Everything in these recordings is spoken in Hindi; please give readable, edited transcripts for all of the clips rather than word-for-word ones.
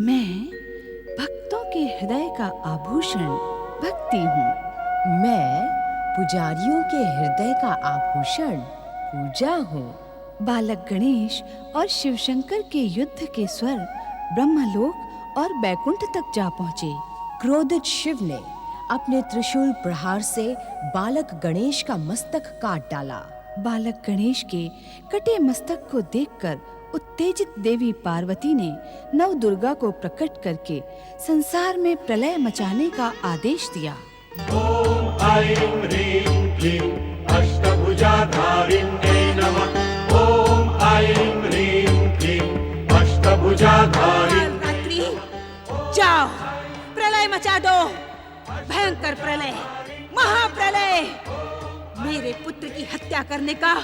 मैं भक्तों के हृदय का आभूषण भक्ति हूँ। मैं पुजारियों के हृदय का आभूषण पूजा हूँ। बालक गणेश और शिवशंकर के युद्ध के स्वर ब्रह्मलोक और बैकुंठ तक जा पहुँचे। क्रोधित शिव ने अपने त्रिशूल प्रहार से बालक गणेश का मस्तक काट डाला। बालक गणेश के कटे मस्तक को देखकर उत्तेजित देवी पार्वती ने नव दुर्गा को प्रकट करके संसार में प्रलय मचाने का आदेश दिया। ओम ऐं ह्रीं क्लीं अष्टभुजाधारिण्यै नमः। ओम ऐं ह्रीं क्लीं अष्टभुजाधारिण्यै। जाओ, प्रलय मचा दो, भयंकर प्रलय, महाप्रलय। मेरे पुत्र की हत्या करने का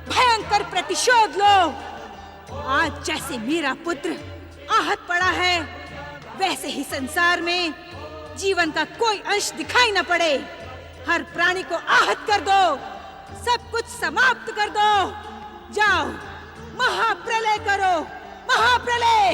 भयंकर प्रतिशोध लो। आज जैसे मेरा पुत्र आहत पड़ा है, वैसे ही संसार में जीवन का कोई अंश दिखाई न पड़े। हर प्राणी को आहत कर दो, सब कुछ समाप्त कर दो। जाओ, महाप्रलय करो, महाप्रलय।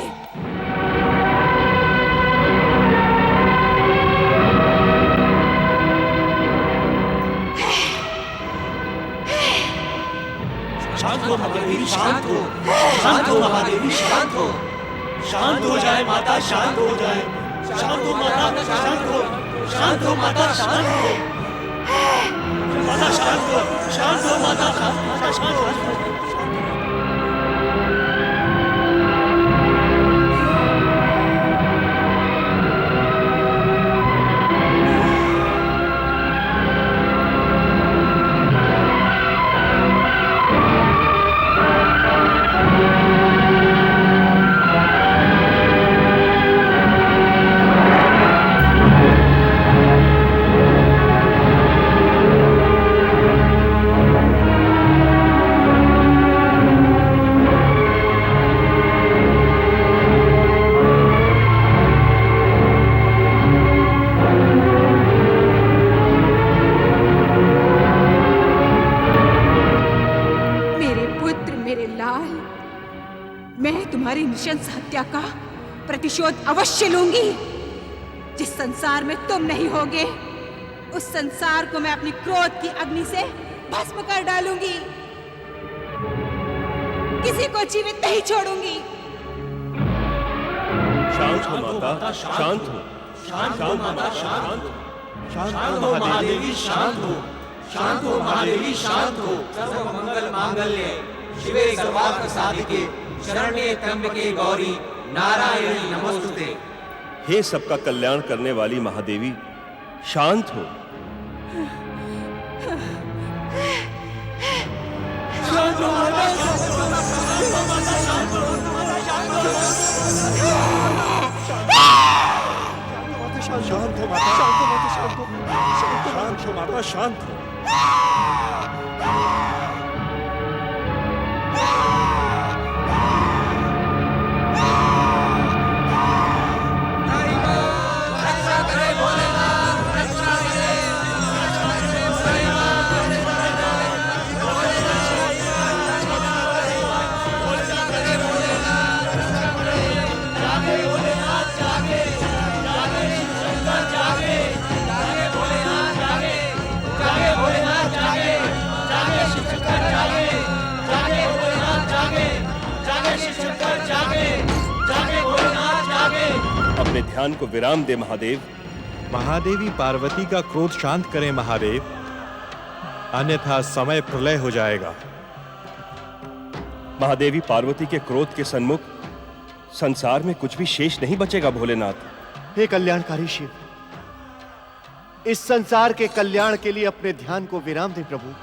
शांत हो महादेवी, शांत हो, शांत हो महादेवी, शांत हो, शांत हो जाए माता, शांत हो जाए, शांत हो माता, शांत हो, शांत हो माता, शांत हो, माता शांत हो, शांत हो माता, शांत हो। तुम्हारी नृशंस हत्या का प्रतिशोध अवश्य लूंगी। जिस संसार में तुम नहीं होगे, उस संसार को मैं अपनी क्रोध की अग्नि से भस्म कर डालूंगी। किसी को जीवित नहीं छोड़ूंगी। शांत हो माता, शांत हो, शांत हो माता, शांत हो, शांत हो महादेवी, शांत हो, शांत हो महादेवी, शांत हो। सर्व मंगल मांगल्ये शिवे सर्वार्थ साधिके शरण्ये त्र्यंबके गौरी नारायणी नमोस्तुते। हे सबका कल्याण करने वाली महादेवी, शांत हो। शांत हो माता, शांत हो माता, शांत हो, शांत हो माता, शांत हो माता, शांत हो, शांत हो माता, शांत हो। अपने ध्यान को विराम दे महादेव। महादेवी पार्वती का क्रोध शांत करें महादेव, अन्यथा समय प्रलय हो जाएगा। महादेवी पार्वती के क्रोध के सन्मुख संसार में कुछ भी शेष नहीं बचेगा भोलेनाथ। हे कल्याणकारी शिव, इस संसार के कल्याण के लिए अपने ध्यान को विराम दे प्रभु।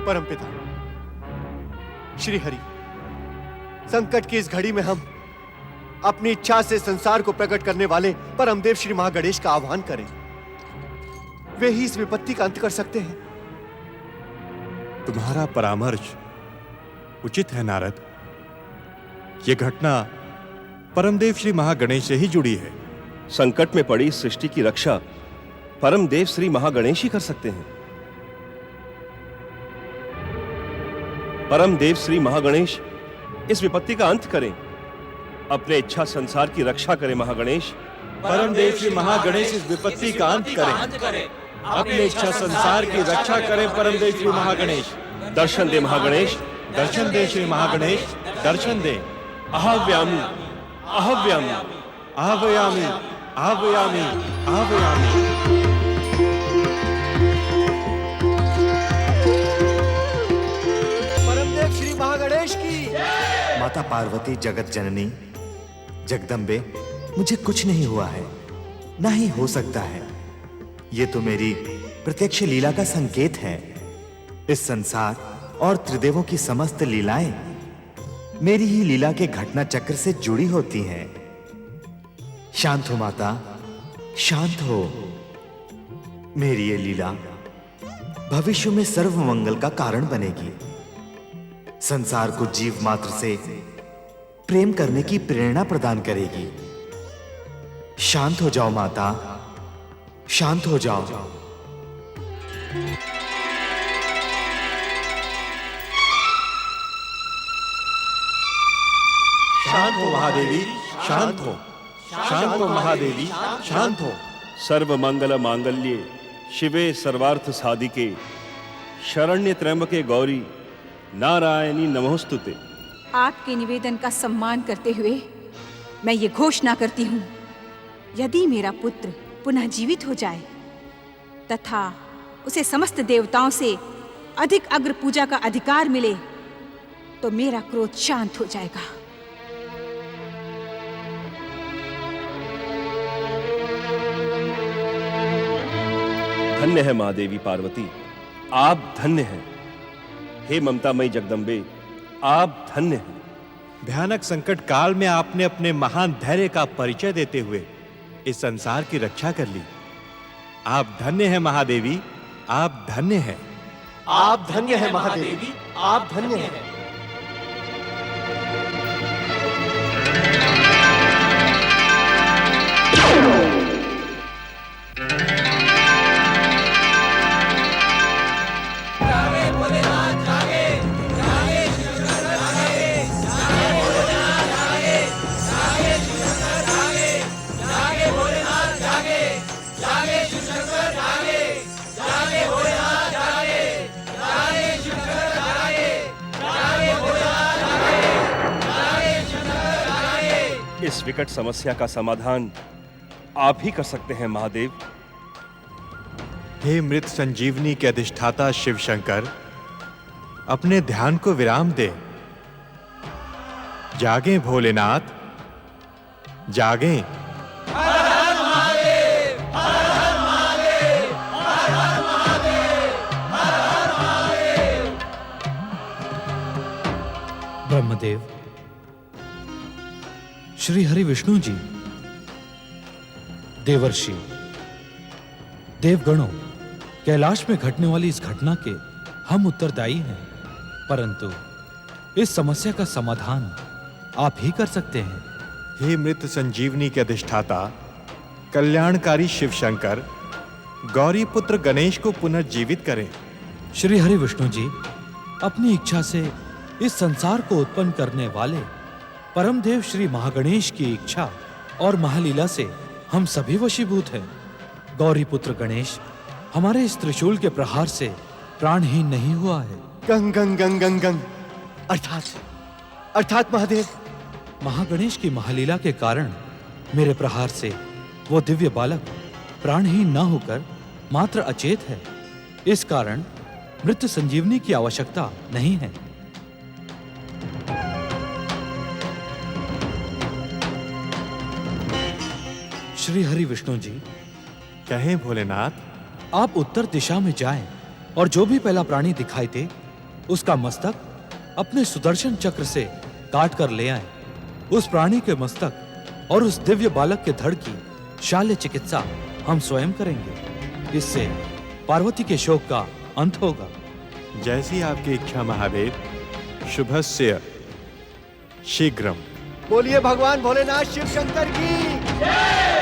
परमपिता श्री हरि, संकट की इस घड़ी में हम अपनी इच्छा से संसार को प्रकट करने वाले परमदेव श्री महागणेश का आह्वान करें। वे ही इस विपत्ति का अंत कर सकते हैं। तुम्हारा परामर्श उचित है नारद। ये घटना परमदेव श्री महागणेश से ही जुड़ी है। संकट में पड़ी इस सृष्टि की रक्षा परमदेव श्री महागणेश ही कर सकते हैं। परमदेव श्री महागणेश इस विपत्ति का अंत करें, अपने इच्छा संसार की रक्षा करें। महागणेश, परमदेव श्री महागणेश इस विपत्ति का अंत करें, अपने इच्छा संसार की रक्षा करें। परमदेव श्री महागणेश, दर्शन दे महागणेश, दर्शन दे श्री महागणेश, दर्शन दे। अहव्यामी अहव्यामी आह्वयामि आह्वयामि आह्वयामि। परमदेव श्री महागणेश की। माता पार्वती जगत जननी जगदम्बे, मुझे कुछ नहीं हुआ है, ना ही हो सकता है। ये तो मेरी प्रत्यक्ष लीला का संकेत है। इस संसार और त्रिदेवों की समस्त लीलाएं मेरी ही लीला के घटना चक्र से जुड़ी होती हैं। शांत हो माता, शांत हो। मेरी ये लीला भविष्य में सर्व मंगल का कारण बनेगी। संसार को जीव मात्र से प्रेम करने की प्रेरणा प्रदान करेगी। शांत हो जाओ माता, शांत हो जाओ। शांत हो महादेवी, शांत हो। शांत हो महादेवी, शांत हो। सर्व मंगल मांगल्ये शिवे सर्वार्थ साधिके शरण्य त्र्यंबके गौरी नारायणी नमोस्तुते। आपके निवेदन का सम्मान करते हुए मैं ये घोषणा करती हूँ, यदि मेरा पुत्र पुनः जीवित हो जाए तथा उसे समस्त देवताओं से अधिक अग्र पूजा का अधिकार मिले तो मेरा क्रोध शांत हो जाएगा। धन्य है महादेवी पार्वती, आप धन्य हैं। हे ममतामयी जगदम्बे, आप धन्य हैं। भयानक संकट काल में आपने अपने महान धैर्य का परिचय देते हुए इस संसार की रक्षा कर ली। आप धन्य हैं महादेवी, आप धन्य हैं। आप धन्य है महादेवी, आप धन्य हैं। इस विकट समस्या का समाधान आप ही कर सकते हैं महादेव। हे मृत संजीवनी के अधिष्ठाता शिव शंकर, अपने ध्यान को विराम दे। जागें भोलेनाथ, जागें। ब्रह्मदेव, श्री हरि विष्णु जी, देवर्षि, देवगणों, कैलाश में घटने वाली इस घटना के हम उत्तरदायी हैं, परंतु इस समस्या का समाधान आप ही कर सकते हैं। हे मृत संजीवनी के अधिष्ठाता कल्याणकारी शिव शंकर, गौरी पुत्र गणेश को पुनर्जीवित करें। श्री हरि विष्णु जी, अपनी इच्छा से इस संसार को उत्पन्न करने वाले परमदेव श्री महागणेश की इच्छा और महालीला से हम सभी वशीभूत हैं। गौरी पुत्र गणेश हमारे इस त्रिशूल के प्रहार से प्राणहीन नहीं हुआ है। गंग गंग गंग गंग गंग, अर्थात महादेव, महागणेश की महालीला के कारण मेरे प्रहार से वो दिव्य बालक प्राणहीन न होकर मात्र अचेत है। इस कारण मृत्यु संजीवनी की आवश्यकता नहीं है। श्री हरि विष्णु जी, कहें भोलेनाथ। आप उत्तर दिशा में जाएं और जो भी पहला प्राणी दिखाई दे उसका मस्तक अपने सुदर्शन चक्र से काट कर ले आएं। उस प्राणी के मस्तक और उस दिव्य बालक के धड़ की शाल्य चिकित्सा हम स्वयं करेंगे। इससे पार्वती के शोक का अंत होगा। जैसी आपकी इच्छा महादेव। शुभस्य शीघ्रम। बोलिए भगवान भोलेनाथ शिव शंकर की।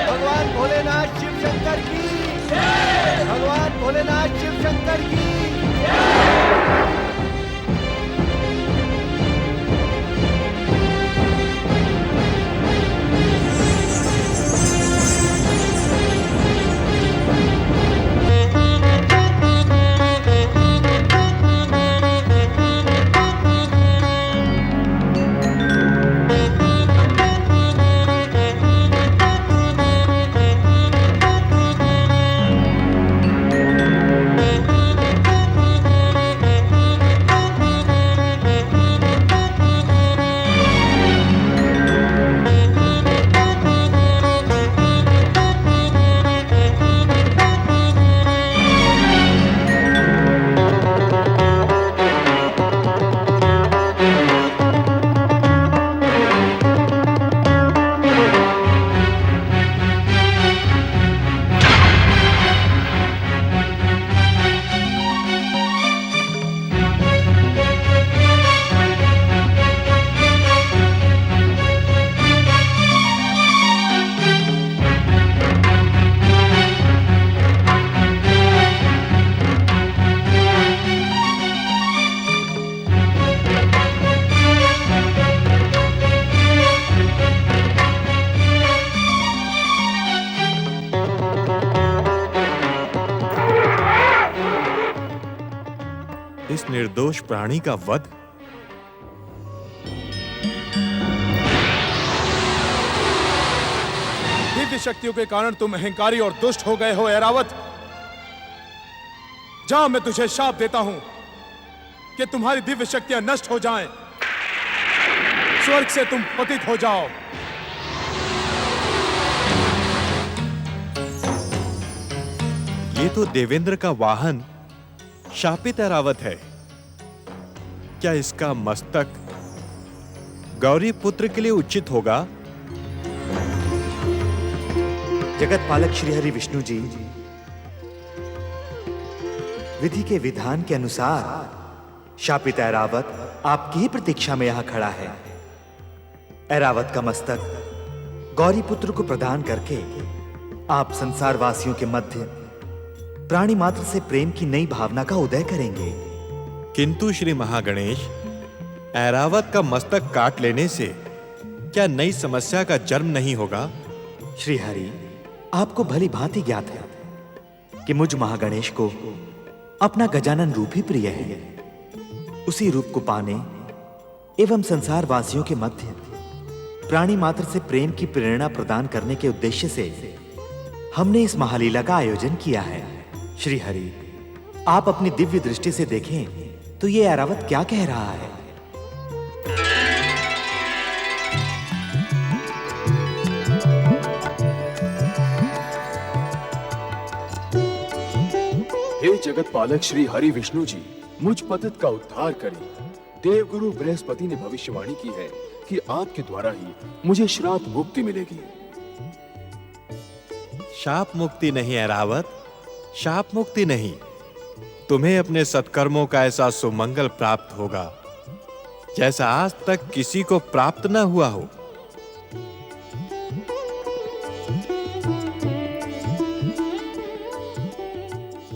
भगवान भोलेनाथ शिव शंकर की। भगवान भोलेनाथ शिव शंकर की। इस निर्दोष प्राणी का वध। दिव्य शक्तियों के कारण तुम अहंकारी और दुष्ट हो गए हो ऐरावत। जा, मैं तुझे शाप देता हूं कि तुम्हारी दिव्य शक्तियां नष्ट हो जाएं, स्वर्ग से तुम पतित हो जाओ। ये तो देवेंद्र का वाहन शापित ऐरावत है। क्या इसका मस्तक गौरी पुत्र के लिए उचित होगा? जगत पालक श्री हरि विष्णु जी, विधि के विधान के अनुसार शापित ऐरावत आपकी ही प्रतीक्षा में यहां खड़ा है। ऐरावत का मस्तक गौरी पुत्र को प्रदान करके आप संसार वासियों के मध्य प्राणी मात्र से प्रेम की नई भावना का उदय करेंगे। किंतु श्री महागणेश, ऐरावत का मस्तक काट लेने से क्या नई समस्या का जन्म नहीं होगा? श्री हरि, आपको भली भांति ज्ञात है कि मुझ महागणेश को अपना गजानन रूप ही प्रिय है। उसी रूप को पाने एवं संसार वासियों के मध्य प्राणी मात्र से प्रेम की प्रेरणा प्रदान करने के उद्देश्य से हमने इस महालीला का आयोजन किया है। श्री हरि, आप अपनी दिव्य दृष्टि से देखें तो ये ऐरावत क्या कह रहा है। हे जगत पालक श्री हरि विष्णु जी, मुझ पतित का उद्धार करिए। देवगुरु बृहस्पति ने भविष्यवाणी की है कि आपके द्वारा ही मुझे श्राप मुक्ति मिलेगी। शाप मुक्ति नहीं ऐरावत, शाप मुक्ति नहीं। तुम्हें अपने सत्कर्मों का ऐसा सुमंगल प्राप्त होगा जैसा आज तक किसी को प्राप्त न हुआ हो।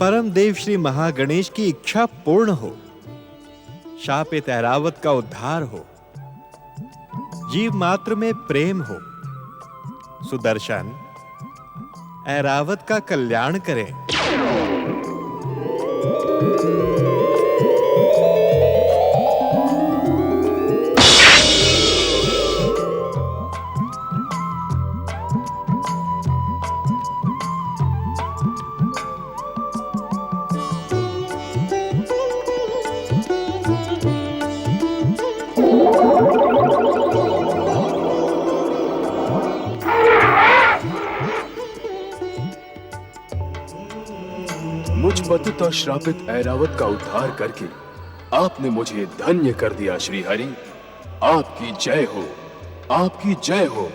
परम देव श्री महागणेश की इच्छा पूर्ण हो, शापित ऐरावत का उद्धार हो, जीव मात्र में प्रेम हो। सुदर्शन, ऐरावत का कल्याण करें। मुझ पतित और श्रापित ऐरावत का उद्धार करके आपने मुझे धन्य कर दिया श्री हरि। आपकी जय हो, आपकी जय हो।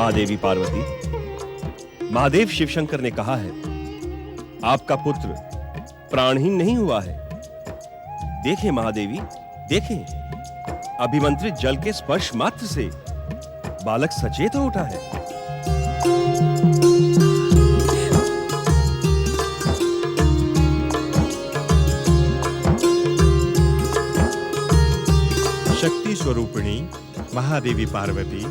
महादेवी पार्वती, महादेव शिवशंकर ने कहा है आपका पुत्र प्राणहीन नहीं हुआ है। देखें महादेवी, देखें, अभिमंत्रित जल के स्पर्श मात्र से बालक सचेत हो उठा है। शक्ति स्वरूपिणी महादेवी पार्वती,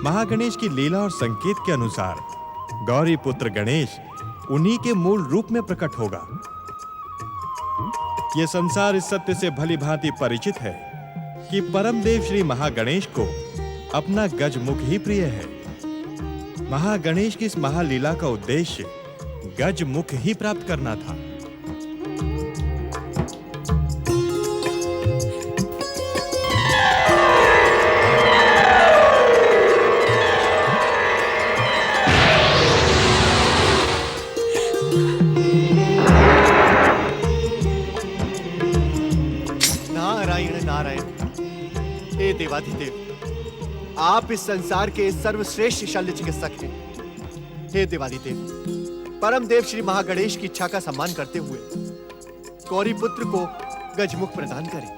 महागणेश की लीला और संकेत के अनुसार गौरी पुत्र गणेश उन्हीं के मूल रूप में प्रकट होगा। यह संसार इस सत्य से भली भांति परिचित है कि परम देव श्री महागणेश को अपना गजमुख ही प्रिय है। महागणेश की इस महालीला का उद्देश्य गजमुख ही प्राप्त करना था। नारायण नारायण, हे देवाधिदेव, आप इस संसार के सर्वश्रेष्ठ शल्य चिकित्सक हैं। हे देवाधिदेव, परम देव श्री महागणेश की इच्छा का सम्मान करते हुए गौरी पुत्र को गजमुख प्रदान करें।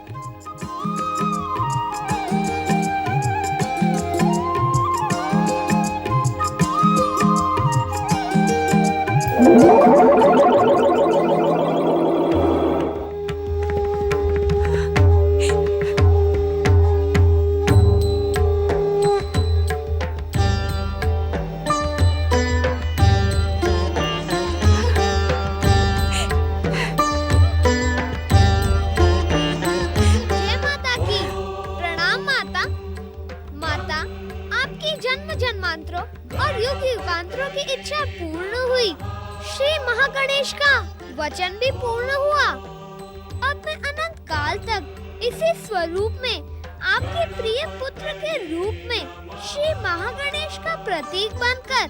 वचन भी पूर्ण हुआ। अब मैं अनंत काल तक इसी स्वरूप में आपके प्रिय पुत्र के रूप में श्री महागणेश का प्रतीक बनकर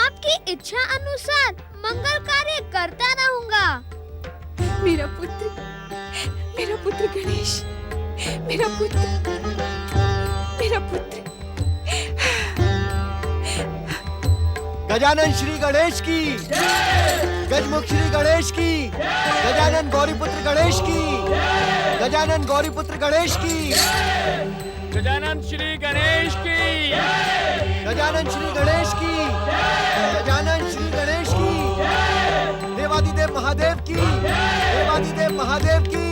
आपकी इच्छा अनुसार मंगल कार्य करता रहूंगा। मेरा पुत्र गणेश, मेरा पुत्र। गजानन श्री गणेश की, गजमुख श्री गणेश की, गजानन गौरीपुत्र गणेश की, गजानन गौरीपुत्र गणेश की, गजानन श्री गणेश की, गजानन श्री गणेश की, गजानन श्री गणेश की, देवादिदेव महादेव की, देवादिदेव महादेव की,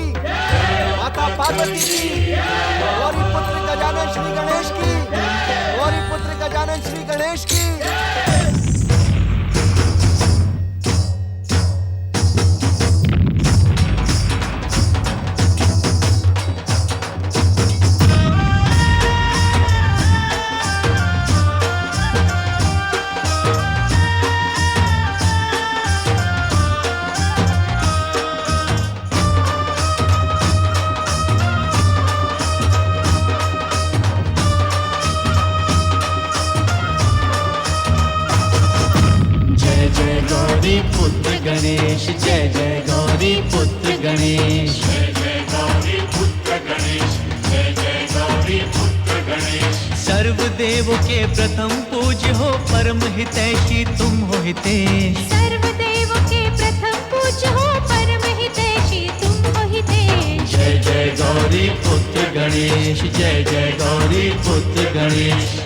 माता पार्वती की, गौरीपुत्र गजानन श्री गणेश की, गौरीपुत्र गजानन श्री गणेश की। पुत्र गणेश, जय जय गौरी पुत्र गणेश, जय जय गौरी पुत्र गणेश, जय जय गौरी पुत्र गणेश। सर्वदेव के प्रथम पूज्य हो, परम हितैषी तुम हो हितेश। सर्वदेव के प्रथम पूज्य हो, परम हितैषी तुम हो हितेश। जय जय गौरी पुत्र गणेश, जय जय गौरी पुत्र गणेश।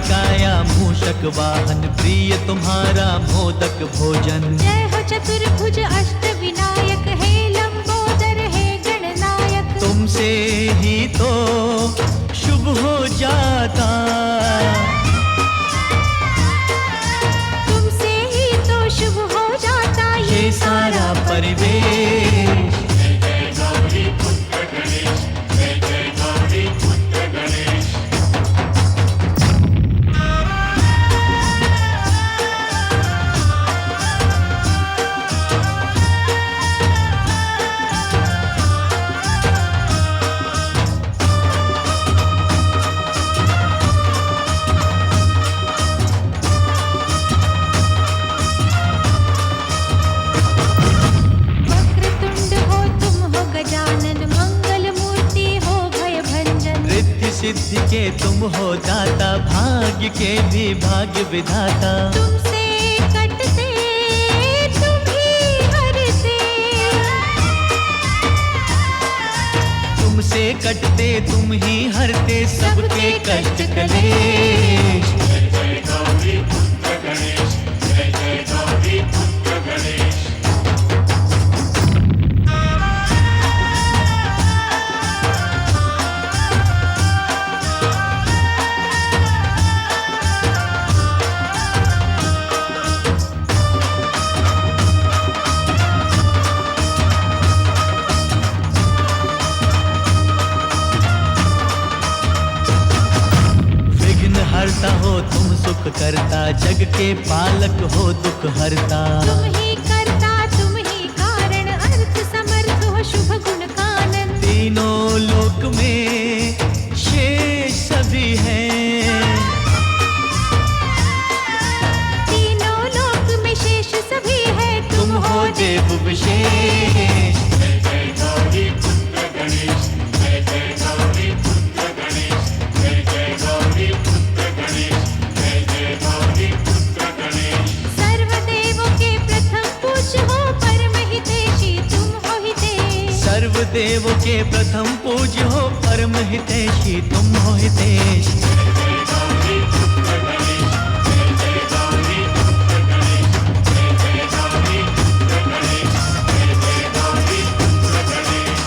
काया मूषक वाहन, प्रिय तुम्हारा मोदक भोजन। जय हो चतुर्भुज अष्ट विनायक, हे लंबोदर हे गणनायक। तुमसे ही तो शुभ हो जाता, तुमसे ही तो शुभ हो जाता ये सारा परिवेश। जय जय गौरी पुत्र गणेश, जय जय गौरी पुत्र गणेश। सिद्धि के तुम हो दाता, भाग्य के भी भाग्य विधाता। तुमसे कटते तुम ही हरते, तुमसे कटते तुम ही हरते सबके कष्ट कलेश। जय जय गौरी पुत्र गणेश, जय जय गौरी पुत्र गणेश। हरता हो तुम सुख करता, जग के पालक हो दुख हरता। तुम ही करता तुम ही कारण, अर्थ समर्थ हो शुभ गुण कानन। तीनों लोक में शेष सभी हैं, तीनों लोक में शेष सभी है, तुम हो देव विशेष। जय जय गौरी पुत्र गणेश, जय जय गौरी पुत्र गणेश, जय जय गौरी पुत्र गणेश, जय जय गौरी पुत्र गणेश। सर्वदेवों के प्रथम पूज्य हो परम हितैषी तुम हो हितेश। सर्वदेवों के प्रथम पूज्य हो परम हितैषी तुम हो हितेश। जय जय गौरी पुत्र गणेश, जय जय गौरी पुत्र गणेश, जय जय गौरी पुत्र गणेश, जय जय गौरी पुत्र गणेश।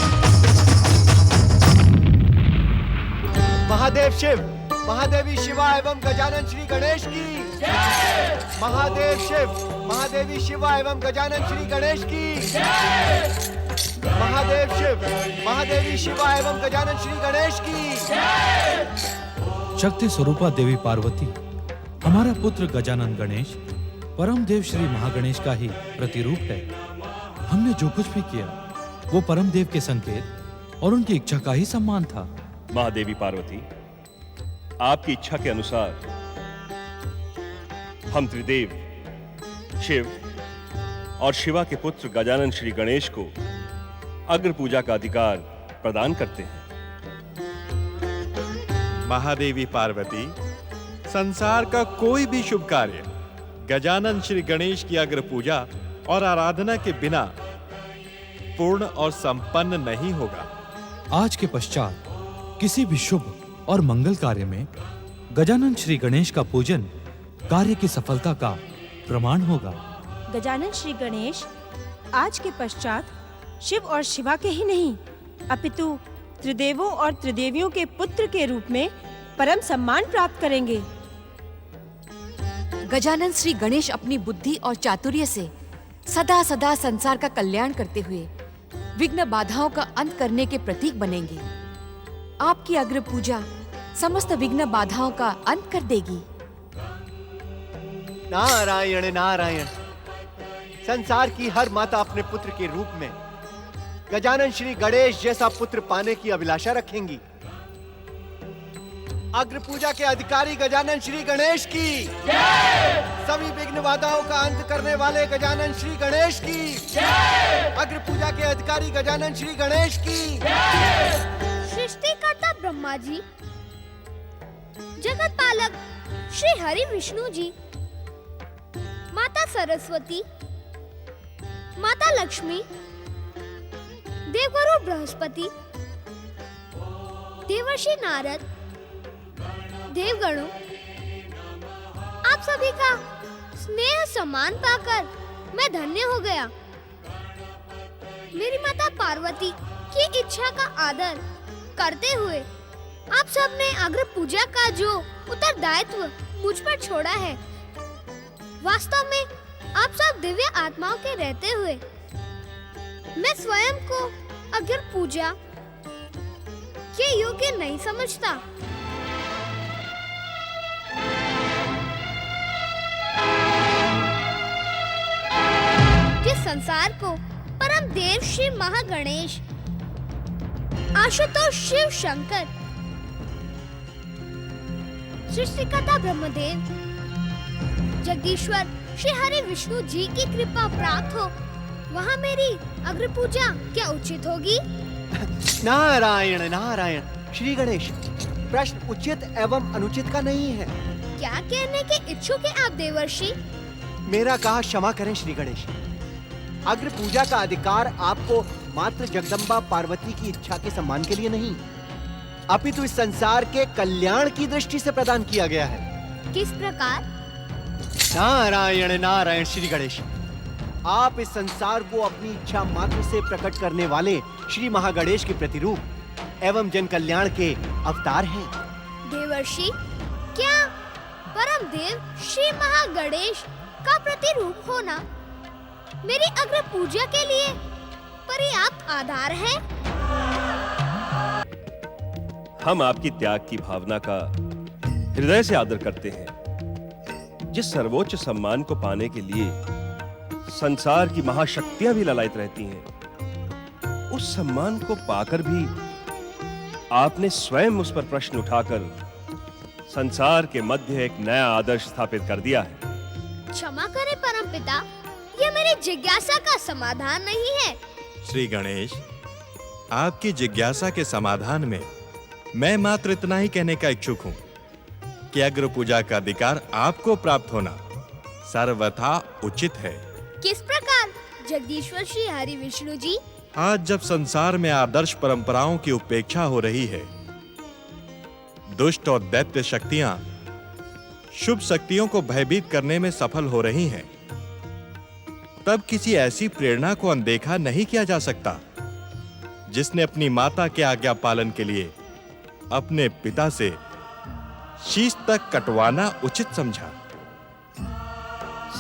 महादेव शिव, महादेवी शिवा एवं गजानन श्री गणेश की। महादेव शिव, महादेवी शिवा एवं गजानन श्री गणेश की। महादेव शिव, महादेवी शिवा एवं गजानन श्री गणेश की। शक्ति स्वरूपा देवी पार्वती, हमारा पुत्र गजानन गणेश परम देव श्री महागणेश का ही प्रतिरूप है। हमने जो कुछ भी किया वो परम देव के संकेत और उनकी इच्छा का ही सम्मान था। महादेवी पार्वती, आपकी इच्छा के अनुसार हम त्रिदेव शिव और शिवा के पुत्र गजानन श्री गणेश को अग्र पूजा का अधिकार प्रदान करते हैं। महादेवी पार्वती, संसार का कोई भी शुभ कार्य गजानन श्री गणेश की अग्र पूजा और आराधना के बिना पूर्ण और संपन्न नहीं होगा। आज के पश्चात किसी भी शुभ और मंगल कार्य में गजानन श्री गणेश का पूजन कार्य की सफलता का प्रमाण होगा। गजानन श्री गणेश आज के पश्चात शिव और शिवा के ही नहीं, अपितु त्रिदेवों और त्रिदेवियों के पुत्र के रूप में परम सम्मान प्राप्त करेंगे। गजानन श्री गणेश अपनी बुद्धि और चातुर्य से सदा सदा संसार का कल्याण करते हुए विघ्न बाधाओं का अंत करने के प्रतीक बनेंगे। आपकी अग्र पूजा समस्त विघ्न बाधाओं का अंत कर देगी। नारायण नारायण। संसार की हर माता अपने पुत्र के रूप में गजानन श्री गणेश जैसा पुत्र पाने की अभिलाषा रखेंगी। अग्र पूजा के अधिकारी गजानन श्री गणेश की। सभी विघ्न बाधाओं का अंत करने वाले गजानन श्री गणेश की। अग्र पूजा के अधिकारी गजानन श्री गणेश की। सृष्टिकर्ता ब्रह्मा जी, जगत पालक श्री हरि विष्णु जी, माता सरस्वती, माता लक्ष्मी, देवगुरु बृहस्पति, देवर्षि नारद, देवगणों, आप सभी का स्नेह सम्मान पाकर मैं धन्य हो गया। मेरी माता पार्वती की इच्छा का आदर करते हुए आप सब ने अग्र पूजा का जो उत्तरदायित्व मुझ पर छोड़ा है, वास्तव में आप सब दिव्य आत्माओं के रहते हुए मैं स्वयं को अग्र पूजा के योग्य नहीं समझता। जिस संसार को परम देव श्री महागणेश, आशुतोष शिव शंकर, सृष्टिकर्ता ब्रह्मदेव, जगदीश्वर श्री हरि विष्णु जी की कृपा प्राप्त हो, वहाँ मेरी अग्र पूजा क्या उचित होगी? नारायण नारायण। श्री गणेश, प्रश्न उचित एवं अनुचित का नहीं है। क्या कहने के इच्छुक हैं आप देवर्षि? मेरा कहा क्षमा करें श्री गणेश। अग्र पूजा का अधिकार आपको मात्र जगदम्बा पार्वती की इच्छा के सम्मान के लिए नहीं, अपितु इस संसार के कल्याण की दृष्टि से प्रदान किया गया है। किस प्रकार? नारायण नारायण श्री गणेश। आप इस संसार को अपनी इच्छा मात्र से प्रकट करने वाले श्री महागणेश के प्रतिरूप एवं जन कल्याण के अवतार हैं। देवर्षि, क्या परम देव श्री महागणेश का प्रतिरूप होना मेरी अग्र पूजा के लिए पर्याप्त आधार है? हम आपकी त्याग की भावना का हृदय से आदर करते हैं। जिस सर्वोच्च सम्मान को पाने के लिए संसार की महाशक्तियां भी ललायत रहती हैं, उस सम्मान को पाकर भी आपने स्वयं उस पर प्रश्न उठाकर संसार के मध्य एक नया आदर्श स्थापित कर दिया है। क्षमा करें परमपिता, यह मेरी जिज्ञासा का समाधान नहीं है। श्री गणेश, आपकी जिज्ञासा के समाधान में मैं मात्र इतना ही कहने का इच्छुक हूं कि अग्र पूजा का अधिकार आपको प्राप्त होना सर्वथा उचित है। किस प्रकार जगदीश्वर श्री हरि विष्णु जी? आज जब संसार में आदर्श परंपराओं की उपेक्षा हो रही है, दुष्ट और दैत्य शक्तियां शुभ शक्तियों को भयभीत करने में सफल हो रही हैं, तब किसी ऐसी प्रेरणा को अनदेखा नहीं किया जा सकता जिसने अपनी माता के आज्ञा पालन के लिए अपने पिता से शीश तक कटवाना उचित समझा।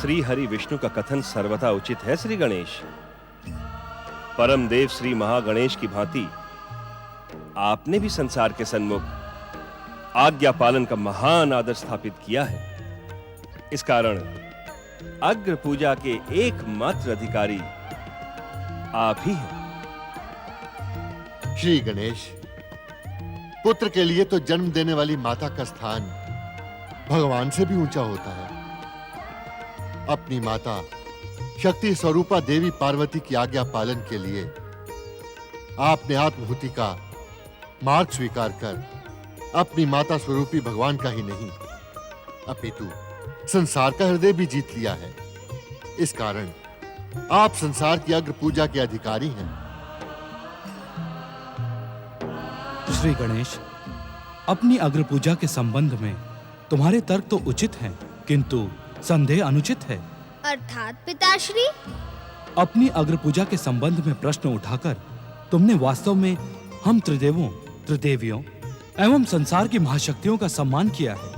श्री हरि विष्णु का कथन सर्वथा उचित है श्री गणेश। परम देव श्री महागणेश की भांति आपने भी संसार के सन्मुख आज्ञा पालन का महान आदर स्थापित किया है। इस कारण अग्र पूजा के एकमात्र अधिकारी आप ही हैं। श्री गणेश, पुत्र के लिए तो जन्म देने वाली माता का स्थान भगवान से भी ऊंचा होता है। अपनी माता शक्ति स्वरूपा देवी पार्वती की आज्ञा पालन के लिए आपने आत्महुति का मार्ग स्वीकार कर अपनी माता स्वरूपी भगवान का ही नहीं अपितु संसार का हृदय भी जीत लिया है। इस कारण आप संसार की अग्र पूजा के अधिकारी हैं। श्री गणेश, अपनी अग्र पूजा के संबंध में तुम्हारे तर्क तो उचित हैं, किंतु संदेह अनुचित है। अर्थात पिताश्री? अपनी अग्र पूजा के संबंध में प्रश्न उठाकर तुमने वास्तव में हम त्रिदेवों, त्रिदेवियों एवं संसार की महाशक्तियों का सम्मान किया है,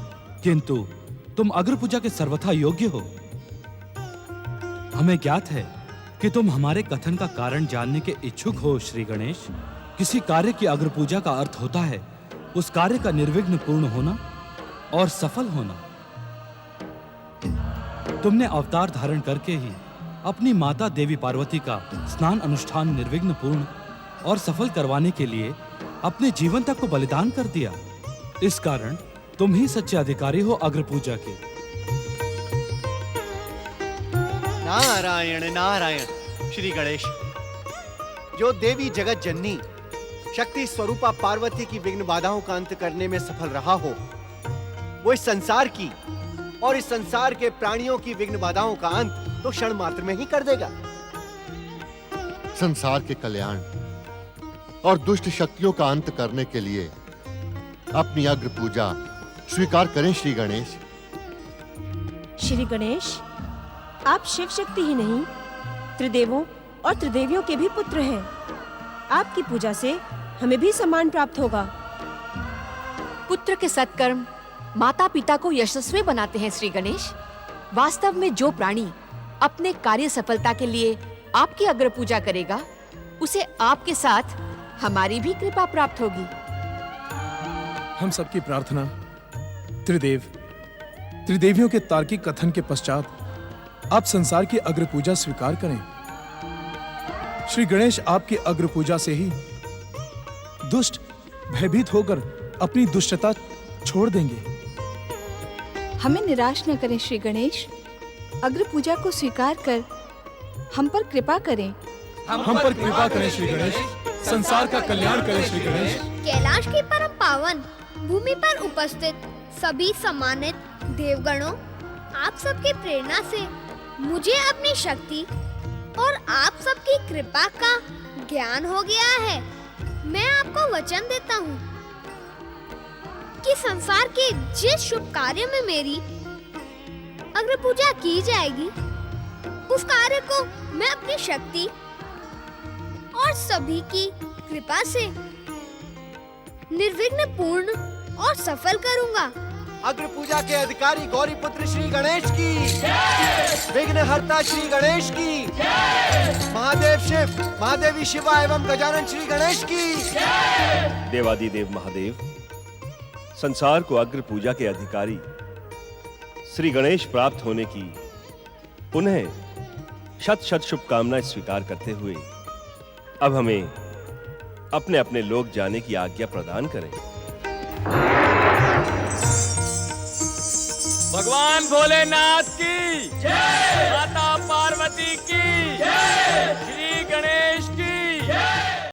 किंतु तुम अग्र पूजा के सर्वथा योग्य हो। हमें ज्ञात है कि तुम हमारे कथन का कारण जानने के इच्छुक हो। श्री गणेश, किसी कार्य की अग्र पूजा का अर्थ होता है उस कार्य का निर्विघ्न पूर्ण होना और सफल होना। तुमने अवतार धारण करके ही अपनी माता देवी पार्वती का स्नान अनुष्ठान निर्विघ्न पूर्ण और सफल करवाने के लिए अपने जीवन तक को बलिदान कर दिया। इस कारण तुम ही सच्चे अधिकारी हो अग्र पूजा के। नारायण नारायण श्री गणेश। जो देवी जगत जननी शक्ति स्वरूपा पार्वती की विघ्न बाधाओं का अंत करने में सफल रहा हो, वो इस संसार की और इस संसार के प्राणियों की विघ्न बाधाओं का अंत तो क्षण मात्र में ही कर देगा। संसार के कल्याण और दुष्ट शक्तियों का अंत करने के लिए अपनी अग्र पूजा स्वीकार करें श्री गणेश। श्री गणेश, आप शिव शक्ति ही नहीं, त्रिदेवों और त्रिदेवियों के भी पुत्र हैं। आपकी पूजा से हमें भी सम्मान प्राप्त होगा। पुत्र के सत्कर्म माता पिता को यशस्वी बनाते हैं श्री गणेश। वास्तव में जो प्राणी अपने कार्य सफलता के लिए आपकी अग्र पूजा करेगा, उसे आपके साथ हमारी भी कृपा प्राप्त होगी। हम सबकी प्रार्थना त्रिदेवियों के तार्किक कथन के पश्चात आप संसार की अग्र पूजा स्वीकार करें। श्री गणेश, आपकी अग्र पूजा से ही दुष्ट भयभीत होकर अपनी दुष्टता छोड़ देंगे। हमें निराश न करें श्री गणेश। अग्र पूजा को स्वीकार कर हम पर कृपा करें। हम पर कृपा करें श्री गणेश। संसार का कल्याण करें श्री गणेश। कैलाश की परम पावन भूमि पर उपस्थित सभी सम्मानित देवगणों, आप सबकी प्रेरणा से मुझे अपनी शक्ति और आप सबकी कृपा का ज्ञान हो गया है। मैं आपको वचन देता हूँ कि संसार के जिस शुभ कार्य में मेरी अग्र पूजा की जाएगी, उस कार्य को मैं अपनी शक्ति और सभी की कृपा से निर्विघ्न पूर्ण और सफल करूंगा। अग्र पूजा के अधिकारी गौरी पुत्र श्री गणेश की, विघ्नहर्ता श्री गणेश की, महादेव शिव, महादेवी शिवा एवं गजानन श्री गणेश की। देवादिदेव महादेव, संसार को अग्र पूजा के अधिकारी श्री गणेश प्राप्त होने की पुनः शत शत शुभकामनाएं स्वीकार करते हुए अब हमें अपने अपने लोक जाने की आज्ञा प्रदान करें। भगवान भोलेनाथ की जय, माता पार्वती की जय, श्री गणेश